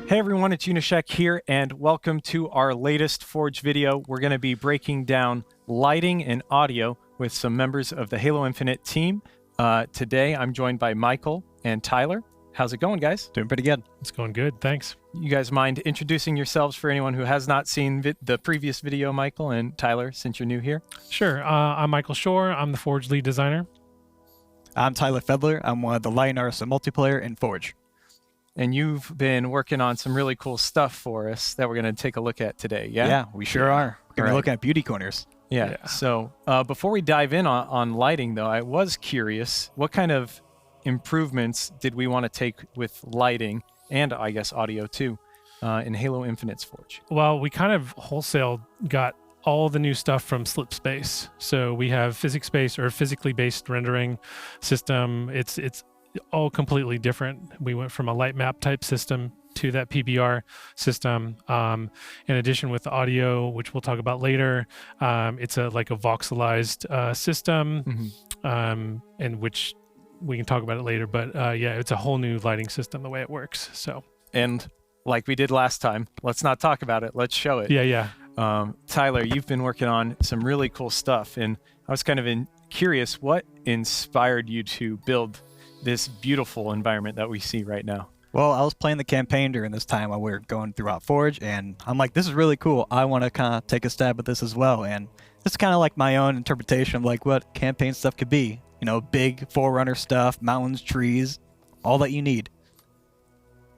Hey everyone, it's Unishek here, and welcome to our latest Forge video. We're going to be breaking down lighting and audio with some members of the Halo Infinite team. Today, I'm joined by Michael and Tyler. How's it going, guys? Doing pretty good. It's going good, thanks. You guys mind introducing yourselves for anyone who has not seen the previous video, Michael and Tyler, since you're new here? Sure. I'm Michael Shore. I'm the Forge lead designer. I'm Tyler Fedler. I'm one of the lighting artists in multiplayer in Forge. And you've been working on some really cool stuff for us that we're going to take a look at today, yeah? Yeah, we sure are. We're going to be looking at beauty corners. Yeah. So before we dive in on lighting, though, I was curious, what kind of improvements did we want to take with lighting and, I guess, audio, too, in Halo Infinite's Forge? Well, we kind of wholesale got all the new stuff from Slipspace. So we have physics-based or physically based rendering system. It's all completely different. We went from a light map type system to that PBR system. In addition, with the audio, which we'll talk about later, it's like a voxelized system, and which we can talk about it later. But yeah, it's a whole new lighting system the way it works. So, and like we did last time, let's not talk about it. Let's show it. Yeah. Tyler, you've been working on some really cool stuff, and I was kind of curious, what inspired you to build this beautiful environment that we see right now? Well, I was playing the campaign during this time while we were going throughout Forge, and I'm like, this is really cool. I want to kind of take a stab at this as well. And it's kind of like my own interpretation of like what campaign stuff could be. You know, big Forerunner stuff, mountains, trees, all that you need.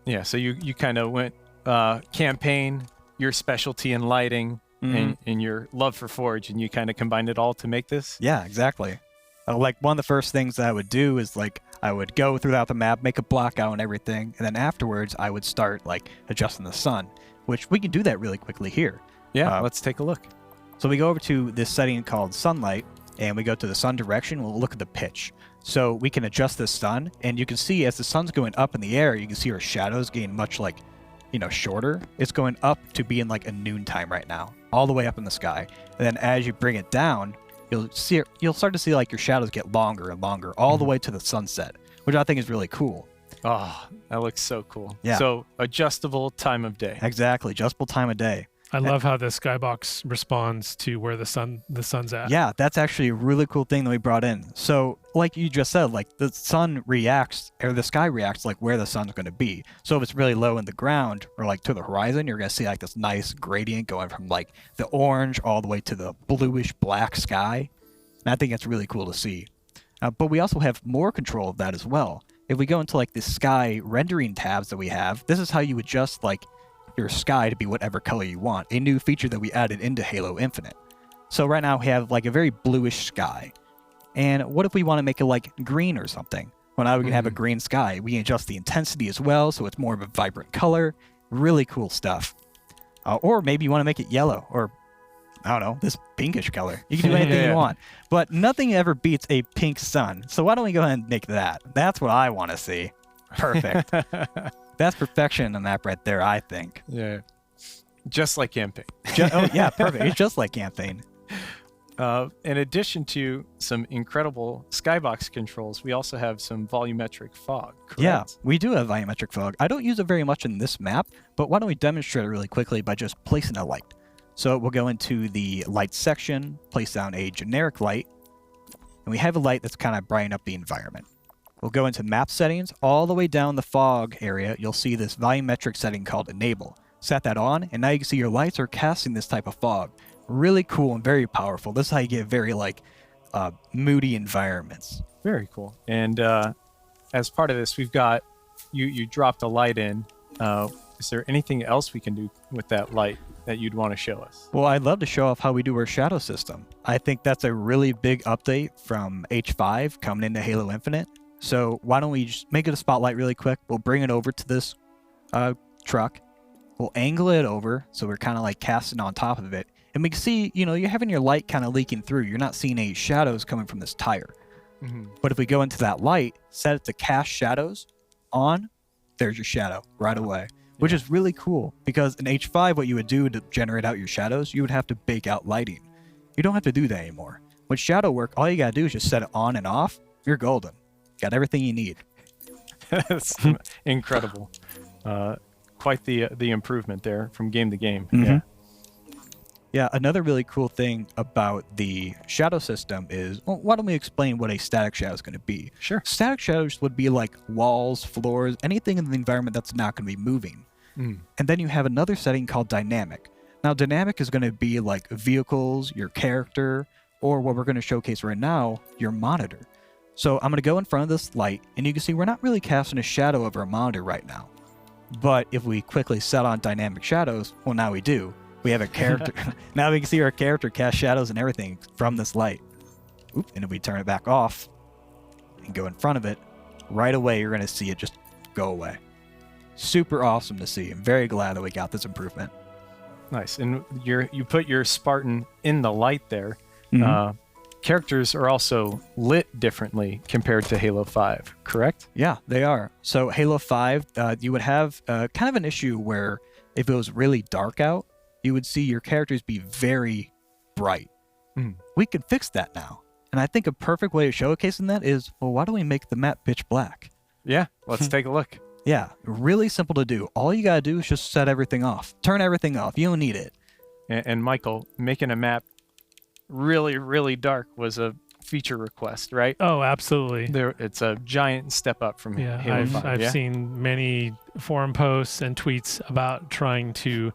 Yeah, so you kind of went campaign, your specialty in lighting, and your love for Forge, and you kind of combined it all to make this? Yeah, exactly. Like one of the first things that I would do is like I would go throughout the map, make a block out and everything, and then afterwards I would start like adjusting the sun, which we can do that really quickly here. Yeah, let's take a look. So we go over to this setting called sunlight, and we go to the sun direction. We'll look at the pitch. So we can adjust the sun, and you can see as the sun's going up in the air, you can see our shadows getting much like, shorter. It's going up to being like a noontime right now, all the way up in the sky. And then as you bring it down, you'll start to see like your shadows get longer and longer all the way to the sunset, which I think is really cool. Oh, that looks so cool. Yeah. So adjustable time of day. Exactly, adjustable time of day. I love how the skybox responds to where the sun's at. Yeah, that's actually a really cool thing that we brought in. So like you just said, like the sun reacts, or the sky reacts like where the sun's going to be. So if it's really low in the ground or like to the horizon, you're going to see like this nice gradient going from like the orange all the way to the bluish black sky. And I think it's really cool to see. But we also have more control of that as well. If we go into like the sky rendering tabs that we have, this is how you adjust like your sky to be whatever color you want, a new feature that we added into Halo Infinite. So right now we have like a very bluish sky. And what if we want to make it like green or something? Well, now we can have a green sky. We can adjust the intensity as well, so it's more of a vibrant color. Really cool stuff. Or maybe you want to make it yellow, or I don't know, this pinkish color. You can do anything you want. But nothing ever beats a pink sun. So why don't we go ahead and make that? That's what I want to see. Perfect. That's perfection in that right there, I think. Yeah. Just like campaign. Oh, yeah, perfect. It's just like campaign. In addition to some incredible skybox controls, we also have some volumetric fog, correct? Yeah, we do have volumetric fog. I don't use it very much in this map, but why don't we demonstrate it really quickly by just placing a light. So we'll go into the light section, place down a generic light, and we have a light that's kind of brightening up the environment. We'll go into map settings. All the way down the fog area, you'll see this volumetric setting called enable. Set that on, and now you can see your lights are casting this type of fog. Really cool and very powerful. This is how you get very like moody environments. Very cool. And as part of this, we've got, you dropped a light in. Is there anything else we can do with that light that you'd want to show us? Well, I'd love to show off how we do our shadow system. I think that's a really big update from H5 coming into Halo Infinite. So why don't we just make it a spotlight really quick? We'll bring it over to this truck. We'll angle it over so we're kind of like casting on top of it. And we can see, you're having your light kind of leaking through. You're not seeing any shadows coming from this tire. But if we go into that light, set it to cast shadows on, there's your shadow right away. Which is really cool, because in H5, what you would do to generate out your shadows, you would have to bake out lighting. You don't have to do that anymore. With shadow work, all you gotta do is just set it on and off. You're golden. Got everything you need. That's incredible. quite the improvement there from game to game. Mhm. Yeah. Yeah, another really cool thing about the shadow system is, well, why don't we explain what a static shadow is going to be? Sure. Static shadows would be like walls, floors, anything in the environment that's not going to be moving. Mm. And then you have another setting called dynamic. Now, dynamic is going to be like vehicles, your character, or what we're going to showcase right now, your monitor. So I'm going to go in front of this light, and you can see we're not really casting a shadow over a monitor right now. But if we quickly set on dynamic shadows, well, now we do. We have a character. Now we can see our character cast shadows and everything from this light. Oop, and if we turn it back off and go in front of it, right away you're going to see it just go away. Super awesome to see. I'm very glad that we got this improvement. Nice. And you put your Spartan in the light there. Mhm. Characters are also lit differently compared to Halo 5, correct? Yeah, they are. So Halo 5, you would have kind of an issue where if it was really dark out, you would see your characters be very bright. Mm. We can fix that now. And I think a perfect way of showcasing that is, well, why don't we make the map pitch black? Yeah, let's take a look. Yeah, really simple to do. All you gotta do is just set everything off. Turn everything off. You don't need it. And Michael, making a map really, really dark was a feature request, right? Oh, absolutely. It's a giant step up from Yeah, Halo 5. I've Yeah? seen many forum posts and tweets about trying to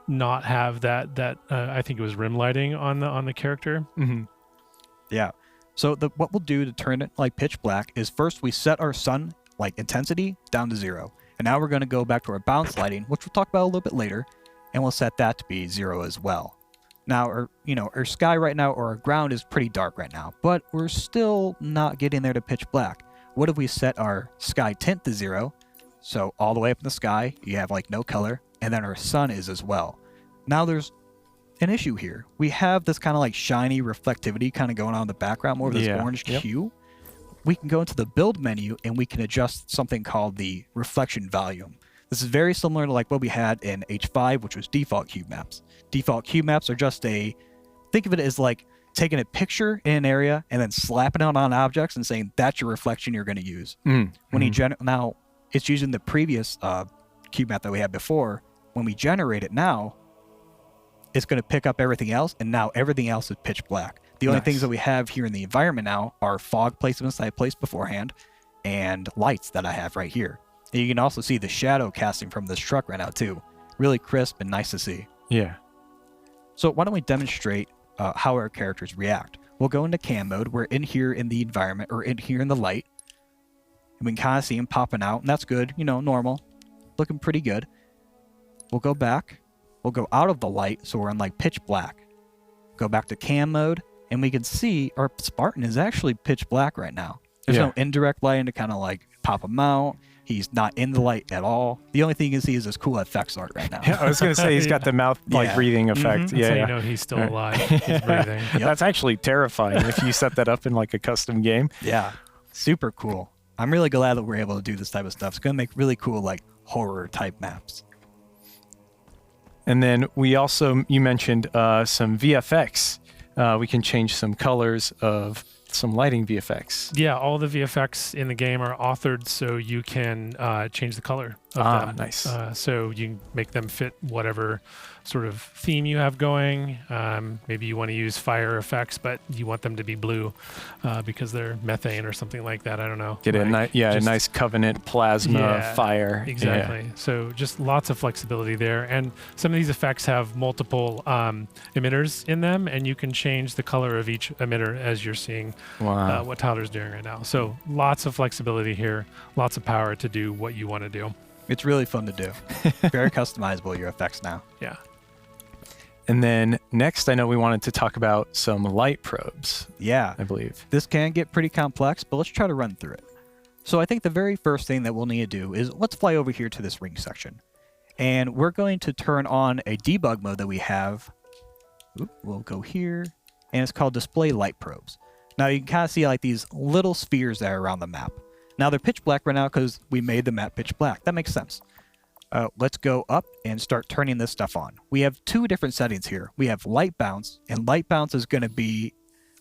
not have that I think it was rim lighting on the character. Mhm. Yeah. So what we'll do to turn it like pitch black is first we set our sun like intensity down to 0. And now we're going to go back to our bounce lighting, which we'll talk about a little bit later, and we'll set that to be 0 as well. Now, our sky right now, or our ground is pretty dark right now, but we're still not getting there to pitch black. What if we set our sky tint to 0? So all the way up in the sky, you have like no color, and then our sun is as well. Now there's an issue here. We have this kind of like shiny reflectivity kind of going on in the background, more of this orange hue. We can go into the build menu and we can adjust something called the reflection volume. This is very similar to like what we had in H5, which was default cube maps. Default cube maps are just think of it as like taking a picture in an area and then slapping it on objects and saying that's your reflection you're going to use. When now it's using the previous cube map that we had before. When we generate it now, it's going to pick up everything else, and now everything else is pitch black. The only things that we have here in the environment now are fog placements that I placed beforehand and lights that I have right here. And you can also see the shadow casting from this truck right now too. Really crisp and nice to see. Yeah. So why don't we demonstrate how our characters react? We'll go into cam mode. We're in here in the environment, or in here in the light. And we can kind of see them popping out, and that's good. Normal. Looking pretty good. We'll go back. We'll go out of the light, so we're in like pitch black. Go back to cam mode, and we can see our Spartan is actually pitch black right now. There's no indirect lighting to kind of like pop him out. He's not in the light at all. The only thing you can see is this cool effects art right now. Yeah, I was going to say he's got the mouth breathing effect. That's how you know he's still alive. He's breathing. That's actually terrifying if you set that up in like a custom game. Yeah, super cool. I'm really glad that we're able to do this type of stuff. It's going to make really cool like horror type maps. And then you mentioned some VFX. We can change some colors of some lighting VFX. Yeah, all the VFX in the game are authored, so you can change the color of them. Nice. So you can make them fit whatever sort of theme you have going. Maybe you want to use fire effects, but you want them to be blue because they're methane or something like that. I don't know. Get a nice Covenant plasma fire. Exactly. Yeah. So just lots of flexibility there. And some of these effects have multiple emitters in them, and you can change the color of each emitter as you're seeing what Tyler's doing right now. So lots of flexibility here, lots of power to do what you want to do. It's really fun to do. Very customizable, your effects now. Yeah. And then next, I know we wanted to talk about some light probes. Yeah. I believe. This can get pretty complex, but let's try to run through it. So I think the very first thing that we'll need to do is let's fly over here to this ring section. And we're going to turn on a debug mode that we have. We'll go here, and it's called display light probes. Now you can kind of see like these little spheres that are around the map. Now they're pitch black right now because we made the map pitch black. That makes sense. Let's go up and start turning this stuff on. We have two different settings here. We have light bounce, and light bounce is going to be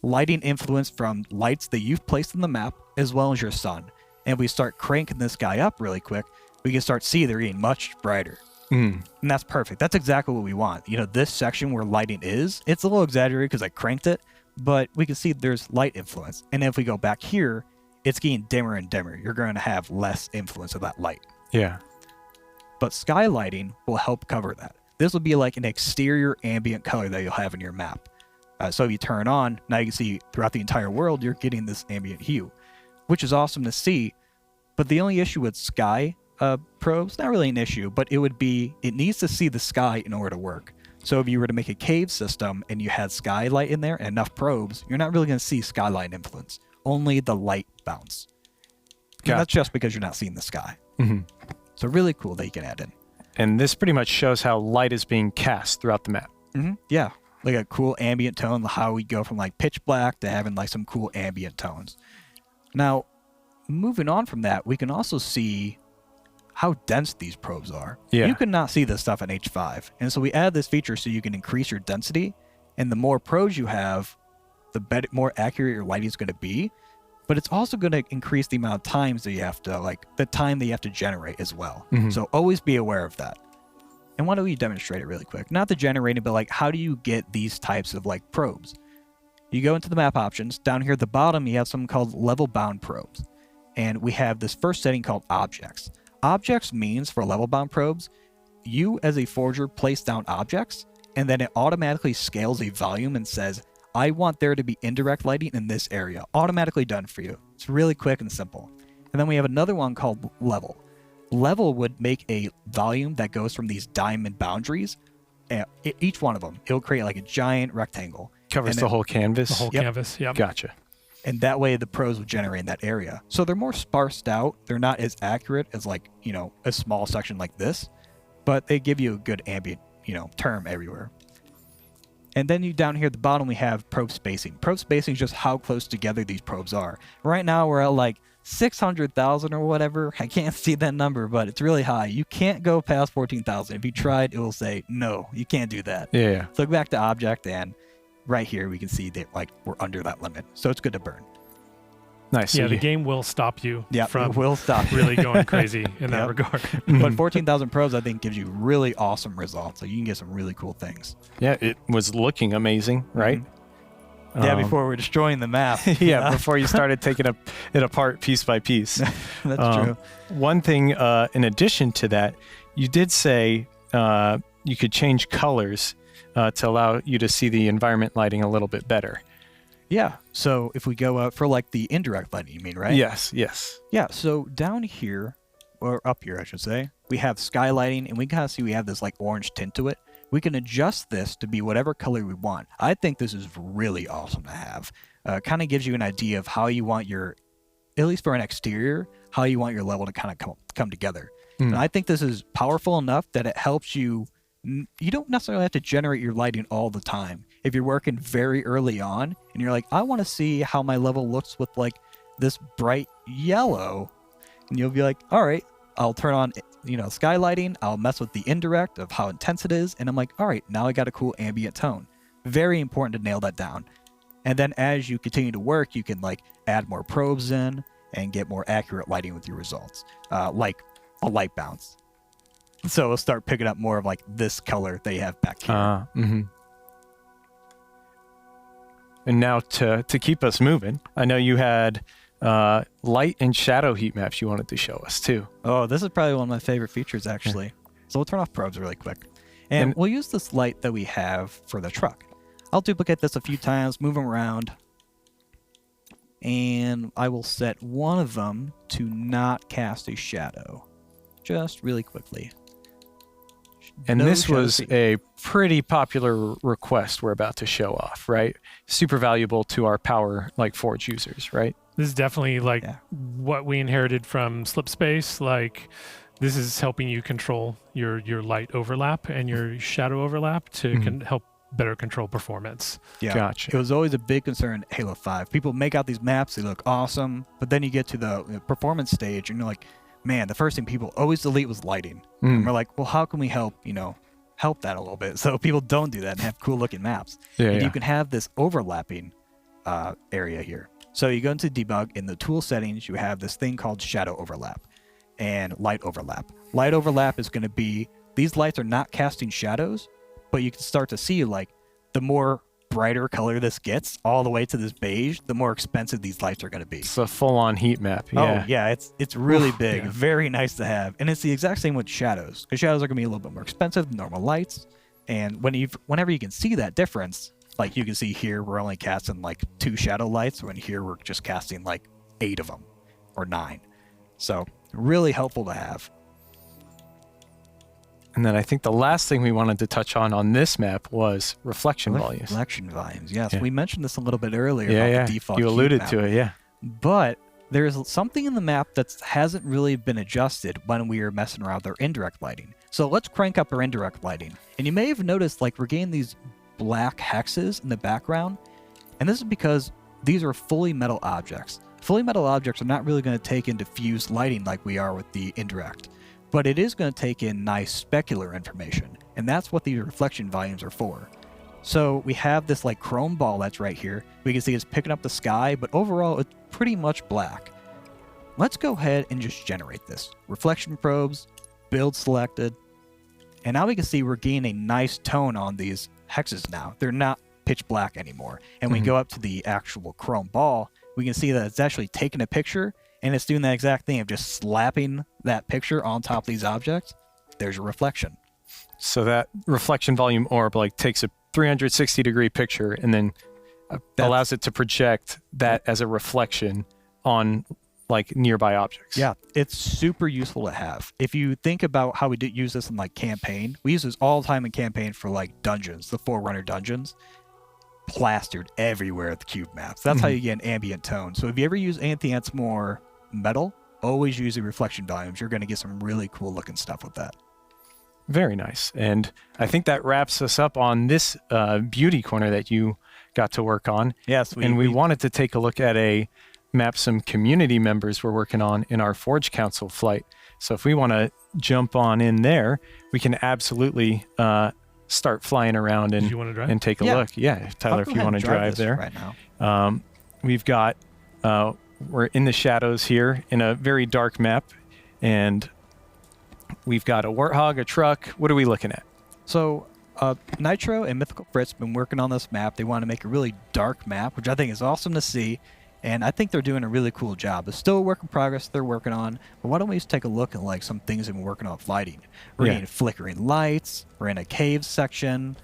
lighting influence from lights that you've placed in the map as well as your sun. And if we start cranking this guy up really quick, we can start see they're getting much brighter. Mm. And that's perfect. That's exactly what we want. You know, this section where lighting is, it's a little exaggerated because I cranked it, but we can see there's light influence. And if we go back here, it's getting dimmer and dimmer. You're going to have less influence of that light. Yeah. But sky lighting will help cover that. This will be like an exterior ambient color that you'll have in your map. So if you turn on, now you can see throughout the entire world, you're getting this ambient hue, which is awesome to see. But the only issue with sky probes, not really an issue, but it needs to see the sky in order to work. So if you were to make a cave system and you had skylight in there and enough probes, you're not really going to see skylight influence, only the light bounce. And that's just because you're not seeing the sky. Mm-hmm. So really cool that you can add in. And this pretty much shows how light is being cast throughout the map. Mm-hmm. Yeah, like a cool ambient tone, how we go from like pitch black to having like some cool ambient tones. Now, moving on from that, we can also see how dense these probes are. Yeah. You could not see this stuff in H5. And so we add this feature so you can increase your density. And the more probes you have, the better, more accurate your lighting is going to be. But it's also going to increase the amount of times that you have to, like, the time that you have to generate as well. Mm-hmm. So always be aware of that. And why don't we demonstrate it really quick? Not the generating, but like, how do you get these types of like probes? You go into the map options. Down here at the bottom, you have something called level bound probes. And we have this first setting called objects. Objects means for level bound probes, you as a forger place down objects, and then it automatically scales a volume and says, I want there to be indirect lighting in this area. Automatically done for you. It's really quick and simple. And then we have another one called level. Level would make a volume that goes from these diamond boundaries. And each one of them, it'll create like a giant rectangle. Covers the whole canvas. The whole canvas, yeah. Gotcha. And that way the pros will generate in that area. So they're more sparsed out. They're not as accurate as like, you know, a small section like this, but they give you a good ambient, you know, term everywhere. And then you down here at the bottom, we have probe spacing. Probe spacing is just how close together these probes are. Right now we're at like 600,000 or whatever. I can't see that number, but it's really high. You can't go past 14,000. If you tried, it will say, no, you can't do that. Yeah. So go back to object, and right here we can see that like we're under that limit. So it's good to burn. Nice. Yeah, So the game will stop you from it will stop. really going crazy in that regard. But 14,000 probes, I think, gives you really awesome results. So you can get some really cool things. Yeah, it was looking amazing, right? Yeah, before we're destroying the map. Yeah, before you started taking it apart piece by piece. That's true. One thing, in addition to that, you did say you could change colors to allow you to see the environment lighting a little bit better. Yeah. So if we go up for like the indirect lighting, you mean, right? Yes. Yeah. So down here, or up here, I should say, we have sky lighting, and we kind of see we have this like orange tint to it. We can adjust this to be whatever color we want. I think this is really awesome to have. Kind of gives you an idea of how you want your, at least for an exterior, how you want your level to kind of come together. And I think this is powerful enough that it helps you. You don't necessarily have to generate your lighting all the time. If you're working very early on and you're like, I want to see how my level looks with like this bright yellow, and you'll be like, all right, I'll turn on, you know, sky lighting. I'll mess with the indirect of how intense it is. And I'm like, all right, now I got a cool ambient tone. Very important to nail that down. And then as you continue to work, you can like add more probes in and get more accurate lighting with your results, like a light bounce. So it'll start picking up more of like this color they have back here. And now to keep us moving, I know you had light and shadow heat maps you wanted to show us too. Oh, this is probably one of my favorite features, actually. So we'll turn off probes really quick. And we'll use this light that we have for the truck. I'll duplicate this a few times, move them around. And I will set one of them to not cast a shadow. Just really quickly. And No this shadow was feet. a pretty popular request we're about to show off, right? Super valuable to our power like Forge users, right? This is definitely like what we inherited from Slip Space. Like this is helping you control your light overlap and your shadow overlap to help better control performance. Yeah, Gotcha. It was always a big concern in Halo 5. People make out these maps, they look awesome, but then you get to the performance stage and you're like, man, the first thing people always delete was lighting. And we're like, well, how can we help that a little bit so people don't do that and have cool looking maps? You can have this overlapping area here. So you go into debug, in the tool settings, you have this thing called shadow overlap. and light overlap. Light overlap is going to be, these lights are not casting shadows, but you can start to see like the more brighter color this gets all the way to this beige, the more expensive these lights are going to be. It's a full-on heat map. Oh Yeah. yeah, it's really Oof, big, yeah. very nice to have, and it's the exact same with shadows. Because shadows are going to be a little bit more expensive than normal lights, and whenever you can see that difference, like you can see here, we're only casting like 2 shadow lights, when here we're just casting like 8 of them or 9. So really helpful to have. And then I think the last thing we wanted to touch on this map was reflection volumes. Reflection volumes, yes. Yeah. We mentioned this a little bit earlier Yeah, about yeah. the default You cube alluded map. to it, yeah. But there's something in the map that hasn't really been adjusted when we were messing around with our indirect lighting. So let's crank up our indirect lighting. And you may have noticed like we're getting these black hexes in the background. And this is because these are fully metal objects. Fully metal objects are not really going to take in diffuse lighting like we are with the indirect. But it is going to take in nice specular information. And that's what these reflection volumes are for. So we have this like chrome ball that's right here. We can see it's picking up the sky, but overall it's pretty much black. Let's go ahead and just generate this. Reflection probes, build selected, and now we can see we're getting a nice tone on these hexes now. They're not pitch black anymore. And when we go up to the actual chrome ball, we can see that it's actually taking a picture, and it's doing that exact thing of just slapping that picture on top of these objects. There's your reflection. So that reflection volume orb like takes a 360-degree picture and then allows it to project that as a reflection on like nearby objects. Yeah, it's super useful to have. If you think about how we did use this in like campaign, we use this all the time in campaign for like dungeons, the Forerunner dungeons, plastered everywhere at the cube maps. That's how you get an ambient tone. So if you ever use anything that's more metal, always use the reflection volumes. You're going to get some really cool looking stuff with that. Very nice. And I think that wraps us up on this beauty corner that you got to work on. Yes, we wanted to take a look at a map some community members were working on in our Forge Council flight. So if we want to jump on in there, we can absolutely start flying around Do you want to drive? and take a look. Yeah, Tyler, if you want to drive there. right now. We've got, we're in the shadows here in a very dark map, and we've got a Warthog, a truck. What are we looking at? So Nitro and Mythical Fritz been working on this map. They want to make a really dark map, which I think is awesome to see. And I think they're doing a really cool job. It's still a work in progress they're working on, but why don't we just take a look at like some things they've been working on with lighting. We're getting flickering lights. We're in a cave section.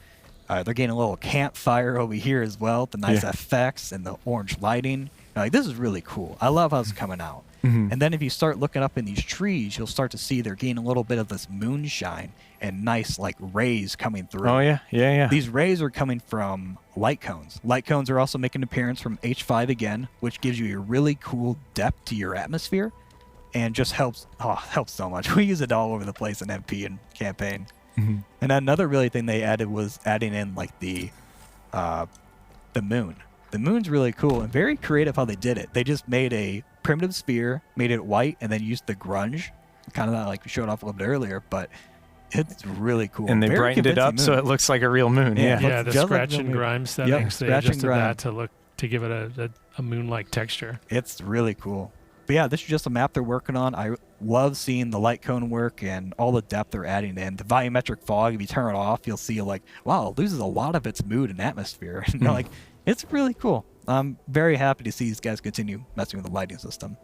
They're getting a little campfire over here as well. The nice effects and the orange lighting. Like, this is really cool. I love how it's coming out. And then if you start looking up in these trees, you'll start to see they're getting a little bit of this moonshine and nice like rays coming through. Oh yeah, yeah, yeah. These rays are coming from light cones. Light cones are also making an appearance from H5 again, which gives you a really cool depth to your atmosphere and just helps so much. We use it all over the place in MP and campaign. And another really thing they added was adding in like the moon. The moon's really cool and very creative how they did it. They just made a primitive sphere, made it white, and then used the grunge, kind of like we showed off a little bit earlier, but it's really cool. And they Very brightened it up convincing so moon. it looks like a real moon. Yeah. Yeah, Looks the just like scratch the and moon. grime Yep, settings. They scratch and adjusted grime. that to give it a moon-like texture. It's really cool. But yeah, this is just a map they're working on. I love seeing the light cone work and all the depth they're adding in. The volumetric fog, if you turn it off, you'll see like, wow, it loses a lot of its mood and atmosphere. And you're like, it's really cool. I'm very happy to see these guys continue messing with the lighting system.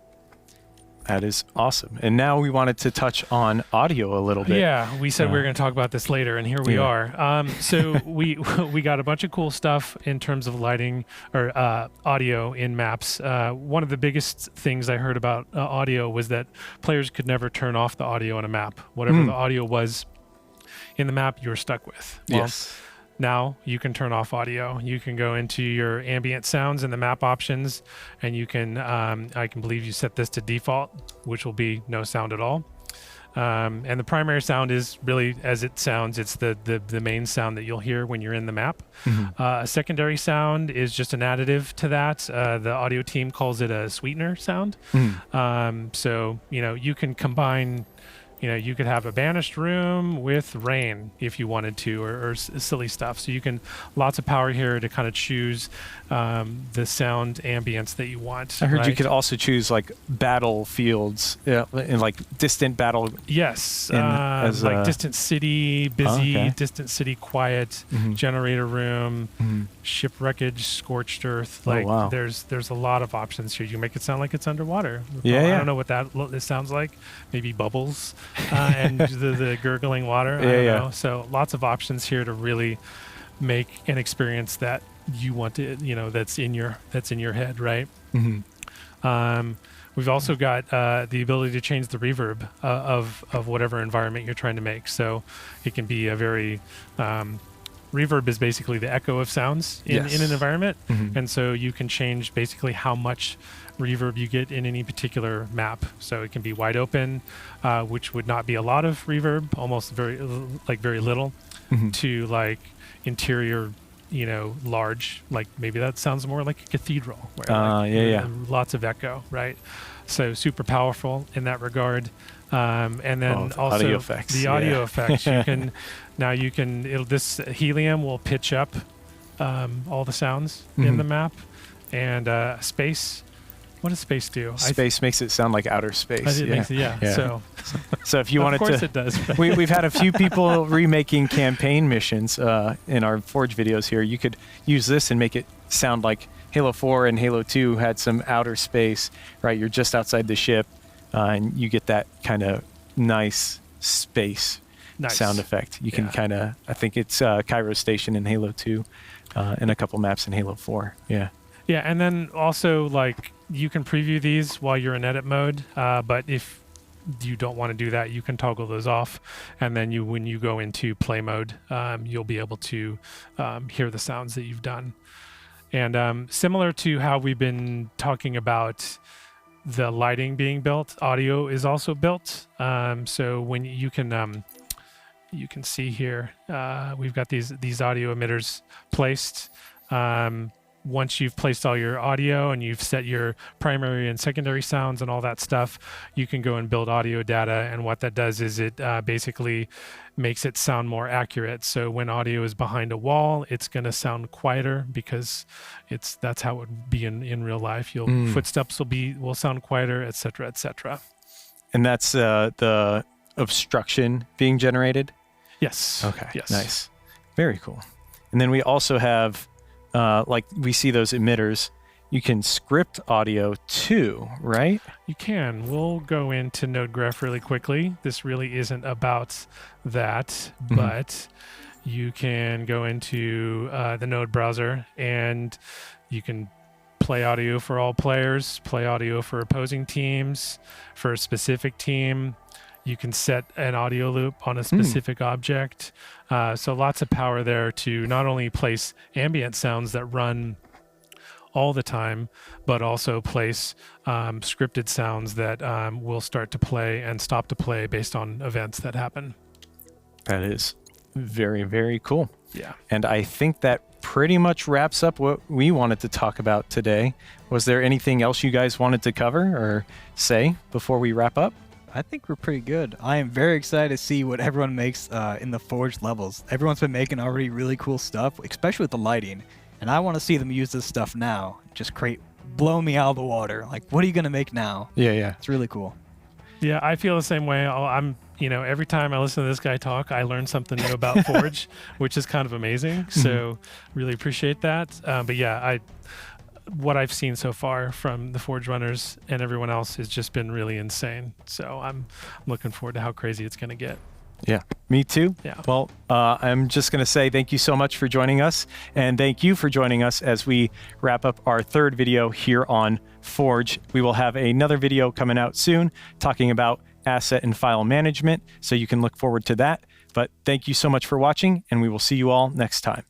That is awesome. And now we wanted to touch on audio a little bit. Yeah, we said we were going to talk about this later, and here we are. So we got a bunch of cool stuff in terms of lighting or audio in maps. One of the biggest things I heard about audio was that players could never turn off the audio on a map. Whatever the audio was in the map, you were stuck with. Well, Yes. now you can turn off audio. You can go into your ambient sounds in the map options, and you can, I can believe you set this to default, which will be no sound at all. And the primary sound is really as it sounds. It's the main sound that you'll hear when you're in the map. A secondary sound is just an additive to that. The audio team calls it a sweetener sound. So, you know, you can combine You could have a banished room with rain if you wanted to, or silly stuff. So you can, lots of power here to kind of choose the sound ambience that you want. I heard right? you could also choose like battlefields, in like distant battle. Yes, as like distant city, busy, okay. distant city, quiet, generator room, ship wreckage, scorched earth. Like wow. there's a lot of options here. You can make it sound like it's underwater. Yeah, I don't know what it sounds like. Maybe bubbles and the gurgling water. I don't know. So lots of options here to really make an experience that you want to, that's in your head, right? We've also got the ability to change the reverb of whatever environment you're trying to make. So it can be a very reverb is basically the echo of sounds in an environment, and so you can change basically how much reverb you get in any particular map. So it can be wide open, which would not be a lot of reverb, almost very little, to like interior, large, like maybe that sounds more like a cathedral, where lots of echo, right? So super powerful in that regard. And then the also audio effects. The audio effects. This helium will pitch up all the sounds in the map, and space. What does space do? Space makes it sound like outer space. So if you wanted to, of course it does. we've had a few people remaking campaign missions in our Forge videos here. You could use this and make it sound like Halo 4 and Halo 2 had some outer space, right? You're just outside the ship, and you get that kind of nice space sound effect. You can kind of, I think it's Cairo Station in Halo 2 and a couple maps in Halo 4. Yeah. Yeah, and then also like you can preview these while you're in edit mode, but if you don't want to do that, you can toggle those off, and then when you go into play mode, you'll be able to hear the sounds that you've done. And similar to how we've been talking about the lighting being built, audio is also built. So when you can see here, we've got these audio emitters placed. Once you've placed all your audio and you've set your primary and secondary sounds and all that stuff, you can go and build audio data. And what that does is it basically makes it sound more accurate. So when audio is behind a wall, it's going to sound quieter because that's how it would be in real life. Footsteps will sound quieter, et cetera, et cetera. And that's the obstruction being generated? Yes. Okay. Yes. Nice. Very cool. And then we also have, like we see those emitters, you can script audio too, right? You can. We'll go into Node Graph really quickly. This really isn't about that, but you can go into the Node browser and you can play audio for all players, play audio for opposing teams, for a specific team. You can set an audio loop on a specific object. So lots of power there to not only place ambient sounds that run all the time, but also place scripted sounds that will start to play and stop to play based on events that happen. That is very, very cool. Yeah. And I think that pretty much wraps up what we wanted to talk about today. Was there anything else you guys wanted to cover or say before we wrap up? I think we're pretty good. I am very excited to see what everyone makes in the Forge levels. Everyone's been making already really cool stuff, especially with the lighting. And I want to see them use this stuff now. Just blow me out of the water. Like, what are you going to make now? Yeah. It's really cool. Yeah, I feel the same way. Every time I listen to this guy talk, I learn something new about Forge, which is kind of amazing. So really appreciate that. But yeah, what I've seen so far from the Forge runners and everyone else has just been really insane. So I'm looking forward to how crazy it's going to get. Yeah, me too. Yeah. Well, I'm just going to say thank you so much for joining us, and thank you for joining us as we wrap up our third video here on Forge. We will have another video coming out soon talking about asset and file management, so you can look forward to that. But thank you so much for watching, and we will see you all next time.